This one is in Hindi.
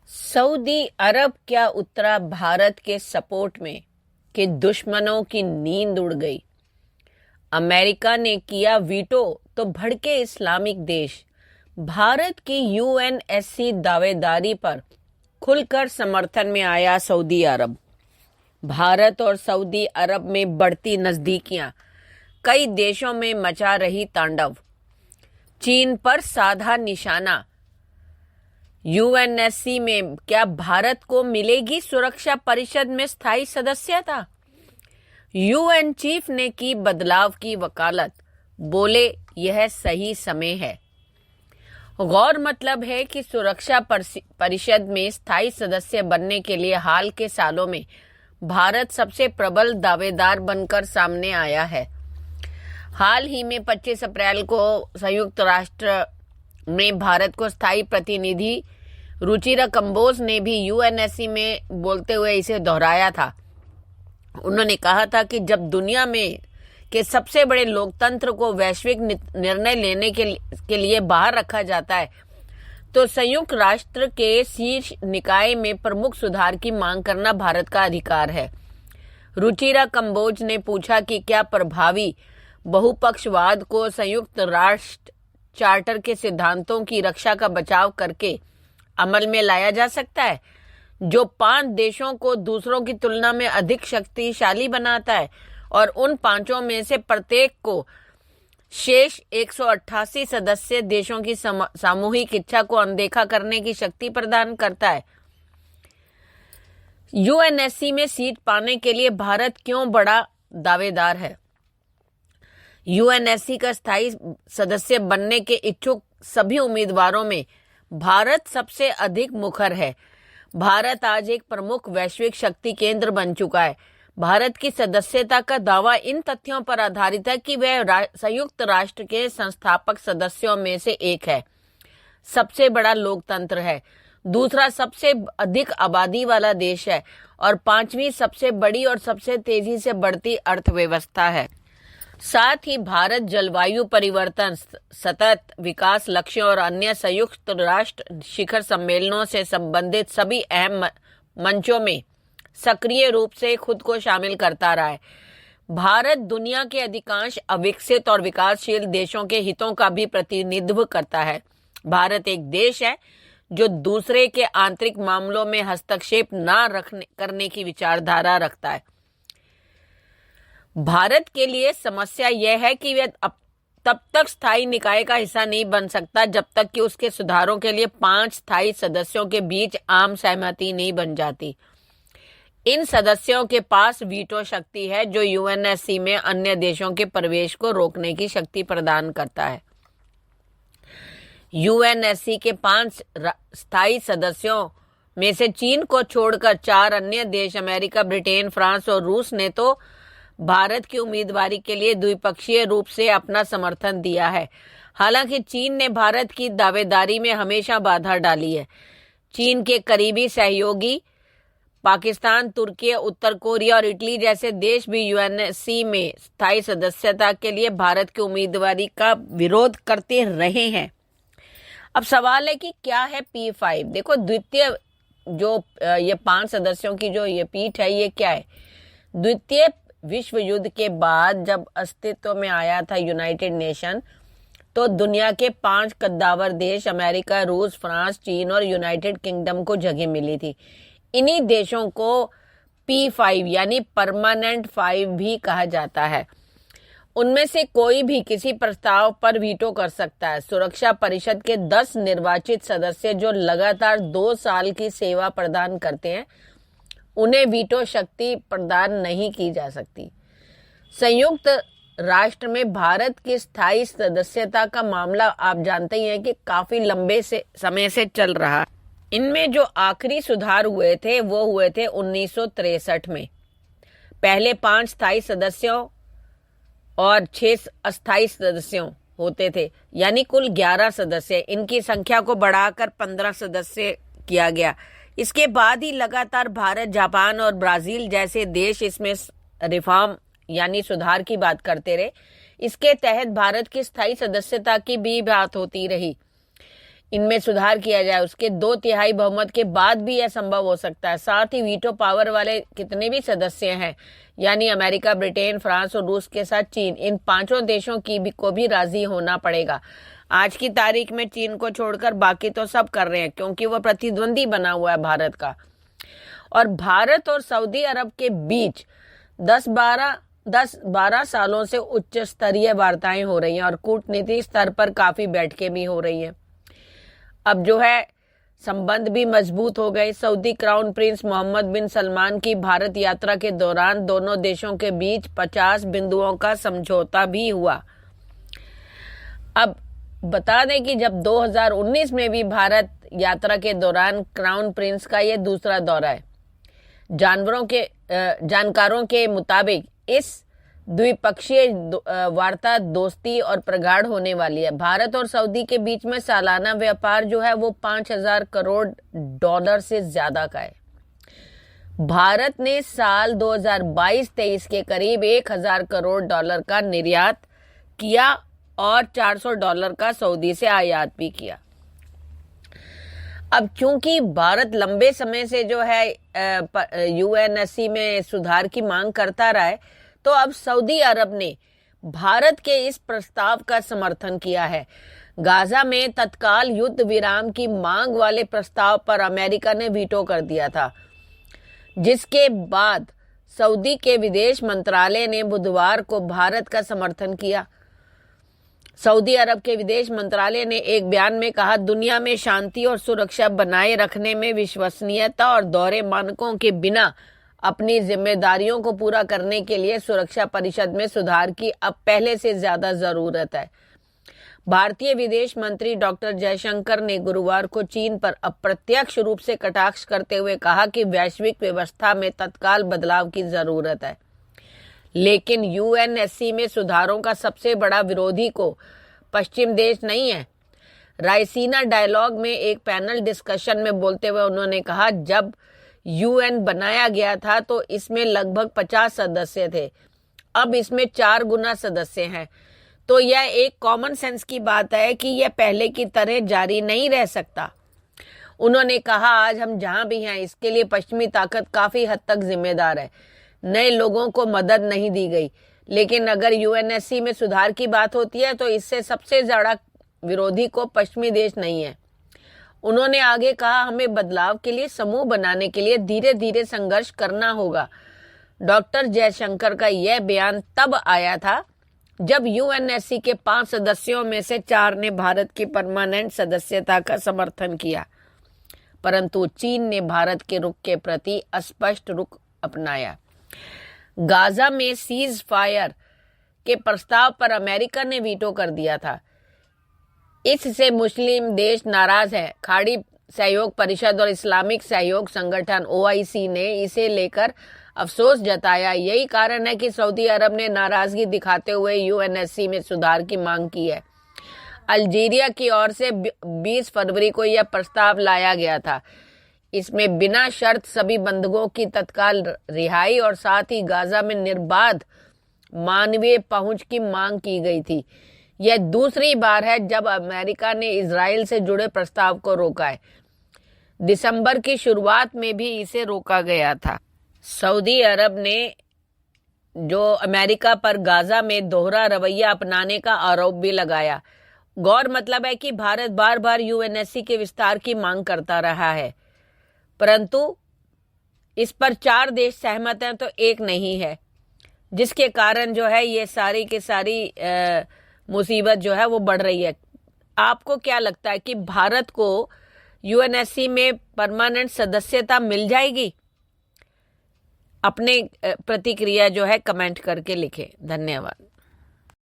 सऊदी अरब क्या उतरा भारत के सपोर्ट में कि दुश्मनों की नींद उड़ गई। अमेरिका ने किया वीटो तो भड़के इस्लामिक देश। भारत की यूएनएससी दावेदारी पर खुलकर समर्थन में आया सऊदी अरब। भारत और सऊदी अरब में बढ़ती नजदीकियां, कई देशों में मचा रही तांडव। चीन पर साधा निशाना। यूएनएससी में क्या भारत को मिलेगी सुरक्षा परिषद में स्थायी सदस्यता? यूएन चीफ ने की बदलाव की वकालत, बोले यह सही समय है। गौर मतलब है कि सुरक्षा परिषद में स्थायी सदस्य बनने के लिए हाल के सालों में भारत सबसे प्रबल दावेदार बनकर सामने आया है। हाल ही में 25 अप्रैल को संयुक्त राष्ट्र में भारत को स्थायी प्रतिनिधि रुचिरा कंबोज ने भी यूएनएससी में बोलते हुए इसे दोहराया था। उन्होंने कहा था कि जब दुनिया में के सबसे बड़े लोकतंत्र को वैश्विक निर्णय लेने के लिए बाहर रखा जाता है तो संयुक्त राष्ट्र के शीर्ष निकाय में प्रमुख सुधार की मांग करना भारत का अधिकार है। रुचिरा कंबोज ने पूछा कि क्या प्रभावी बहुपक्षवाद को संयुक्त राष्ट्र चार्टर के सिद्धांतों की रक्षा का बचाव करके अमल में लाया जा सकता है, जो 5 देशों को दूसरों की तुलना में अधिक शक्तिशाली बनाता है और उन 5 में से प्रत्येक को शेष 188 सदस्य देशों की सामूहिक इच्छा को अनदेखा करने की शक्ति प्रदान करता है। यूएनएससी में सीट पाने के लिए भारत क्यों बड़ा दावेदार है? यूएनएससी का स्थायी सदस्य बनने के इच्छुक सभी उम्मीदवारों में भारत सबसे अधिक मुखर है। भारत आज एक प्रमुख वैश्विक शक्ति केंद्र बन चुका है। भारत की सदस्यता का दावा इन तथ्यों पर आधारित है कि वह संयुक्त राष्ट्र के संस्थापक सदस्यों में से एक है, सबसे बड़ा लोकतंत्र है, दूसरा सबसे अधिक आबादी वाला देश है और 5वीं सबसे बड़ी और सबसे तेजी से बढ़ती अर्थव्यवस्था है। साथ ही भारत जलवायु परिवर्तन, सतत विकास लक्ष्यों और अन्य संयुक्त राष्ट्र शिखर सम्मेलनों से संबंधित सभी अहम मंचों में सक्रिय रूप से खुद को शामिल करता रहा है। भारत दुनिया के अधिकांश अविकसित और विकासशील देशों के हितों का भी प्रतिनिधित्व करता है। भारत एक देश है जो दूसरे के आंतरिक मामलों में हस्तक्षेप करने की विचारधारा रखता है। भारत के लिए समस्या यह है कि वह तब तक स्थायी निकाय का हिस्सा नहीं बन सकता जब तक कि उसके सुधारों के लिए 5 स्थायी सदस्यों के बीच आम सहमति नहीं बन जाती। इन सदस्यों के पास वीटो शक्ति है जो यूएनएससी में अन्य देशों के प्रवेश को रोकने की शक्ति प्रदान करता है। यूएनएससी के 5 स्थायी सदस्यों में से चीन को छोड़कर 4 अन्य देश अमेरिका, ब्रिटेन, फ्रांस और रूस ने तो भारत की उम्मीदवारी के लिए द्विपक्षीय रूप से अपना समर्थन दिया है। हालांकि चीन ने भारत की दावेदारी में हमेशा बाधा डाली है। चीन के करीबी सहयोगी पाकिस्तान, तुर्की, उत्तर कोरिया और इटली जैसे देश भी यूएनएससी में स्थायी सदस्यता के लिए भारत की उम्मीदवारी का विरोध करते रहे हैं। अब सवाल है कि क्या है P5? देखो, द्वितीय जो ये 5 सदस्यों की जो ये पीठ है, ये क्या है? द्वितीय विश्व युद्ध के बाद जब अस्तित्व में आया था यूनाइटेड नेशन, तो दुनिया के 5 कद्दावर देश अमेरिका, रूस, फ्रांस, चीन और यूनाइटेड किंगडम को जगह मिली थी। इन्हीं देशों को P5 यानी परमानेंट 5 भी कहा जाता है। उनमें से कोई भी किसी प्रस्ताव पर वीटो कर सकता है। सुरक्षा परिषद के 10 निर्वाचित सदस्य जो लगातार 2 साल की सेवा प्रदान करते हैं, उन्हें वीटो शक्ति प्रदान नहीं की जा सकती। संयुक्त राष्ट्र में भारत की स्थायी सदस्यता का मामला आप जानते ही हैं कि काफी लंबे समय से चल रहा है। इनमें जो आखिरी सुधार हुए थे वो हुए थे 1963 में। पहले 5 स्थायी सदस्यों और 6 अस्थायी सदस्यों होते थे, यानी कुल 11 सदस्य। इनकी संख्या को बढ़ाकर 15 सदस्य किया गया। इसके बाद ही लगातार भारत, जापान और ब्राजील जैसे देश इसमें रिफॉर्म यानी सुधार की बात करते रहे। इसके तहत भारत की स्थायी सदस्यता की भी बात होती रही। इनमें सुधार किया जाए, उसके 2/3 बहुमत के बाद भी यह संभव हो सकता है। साथ ही वीटो पावर वाले कितने भी सदस्य हैं, यानी अमेरिका, ब्रिटेन, फ्रांस और रूस के साथ चीन, इन 5 देशों को भी राजी होना पड़ेगा। आज की तारीख में चीन को छोड़कर बाकी तो सब कर रहे हैं, क्योंकि वह प्रतिद्वंदी बना हुआ है भारत का। और भारत और सऊदी अरब के बीच 10-12 सालों से उच्च स्तरीय वार्ताएं हो रही हैं और कूटनीतिक स्तर पर काफी बैठकें भी हो रही हैं। अब जो है संबंध भी मजबूत हो गए। सऊदी क्राउन प्रिंस मोहम्मद बिन सलमान की भारत यात्रा के दौरान दोनों देशों के बीच 50 बिंदुओं का समझौता भी हुआ। अब बता दें कि जब 2019 में भी भारत यात्रा के दौरान क्राउन प्रिंस का यह दूसरा दौरा है। जानकारों के मुताबिक इस द्विपक्षीय वार्ता दोस्ती और प्रगाढ़ होने वाली है। भारत और सऊदी के बीच में सालाना व्यापार जो है वो $5,000 करोड़ से ज्यादा का है। भारत ने साल 2022-23 के करीब $1,000 करोड़ का निर्यात किया और $400 का सऊदी से आयात भी किया। अब चूंकि भारत लंबे समय से जो है यूएनएससी में सुधार की मांग करता रहा है, तो अब सऊदी अरब ने भारत के इस प्रस्ताव का समर्थन किया है। गाजा में तत्काल युद्ध विराम की मांग वाले प्रस्ताव पर अमेरिका ने वीटो कर दिया था, जिसके बाद सऊदी के विदेश मंत्रालय ने बुधवार को भारत का समर्थन किया। सऊदी अरब के विदेश मंत्रालय ने एक बयान में कहा, दुनिया में शांति और सुरक्षा बनाए रखने में विश्वसनीयता और दोहरे मानकों के बिना अपनी जिम्मेदारियों को पूरा करने के लिए सुरक्षा परिषद में सुधार की अब पहले से ज्यादा जरूरत है। भारतीय विदेश मंत्री डॉक्टर जयशंकर ने गुरुवार को चीन पर अप्रत्यक्ष रूप से कटाक्ष करते हुए कहा कि वैश्विक व्यवस्था में तत्काल बदलाव की जरूरत है, लेकिन यूएनएससी में सुधारों का सबसे बड़ा विरोधी को पश्चिम देश नहीं है। रायसीना डायलॉग में एक पैनल डिस्कशन में बोलते हुए उन्होंने कहा, जब यूएन बनाया गया था तो इसमें लगभग 50 सदस्य थे, अब इसमें 4 गुना सदस्य हैं, तो यह एक कॉमन सेंस की बात है कि यह पहले की तरह जारी नहीं रह सकता। उन्होंने कहा, आज हम जहां भी हैं इसके लिए पश्चिमी ताकत काफी हद तक जिम्मेदार है। नए लोगों को मदद नहीं दी गई, लेकिन अगर यूएनएससी में सुधार की बात होती है तो इससे सबसे ज्यादा विरोधी को पश्चिमी देश नहीं है। उन्होंने आगे कहा, हमें बदलाव के लिए समूह बनाने के लिए धीरे धीरे संघर्ष करना होगा। डॉक्टर जयशंकर का यह बयान तब आया था जब यूएनएससी के 5 सदस्यों में से 4 ने भारत की परमानेंट सदस्यता का समर्थन किया, परंतु चीन ने भारत के रुख के प्रति अस्पष्ट रुख अपनाया। गाजा में सीज फायर के प्रस्ताव पर अमेरिका ने वीटो कर दिया था। इससे मुस्लिम देश नाराज हैं। खाड़ी सहयोग परिषद और इस्लामिक सहयोग संगठन OIC ने इसे लेकर अफसोस जताया। यही कारण है कि सऊदी अरब ने नाराजगी दिखाते हुए यूएनएससी में सुधार की मांग की है। अल्जीरिया की ओर से 20 फरवरी को यह प्रस्ताव लाया गया था। इसमें बिना शर्त सभी बंधकों की तत्काल रिहाई और साथ ही गाजा में निर्बाध मानवीय पहुंच की मांग की गई थी। यह दूसरी बार है जब अमेरिका ने इजराइल से जुड़े प्रस्ताव को रोका है। दिसंबर की शुरुआत में भी इसे रोका गया था। सऊदी अरब ने जो अमेरिका पर गाजा में दोहरा रवैया अपनाने का आरोप भी लगाया। गौर मतलब है कि भारत बार बार यूएनएससी के विस्तार की मांग करता रहा है, परंतु इस पर 4 देश सहमत हैं तो एक नहीं है, जिसके कारण जो है ये सारी की सारी मुसीबत जो है वो बढ़ रही है। आपको क्या लगता है कि भारत को यूएनएससी में परमानेंट सदस्यता मिल जाएगी? अपने प्रतिक्रिया जो है कमेंट करके लिखें। धन्यवाद।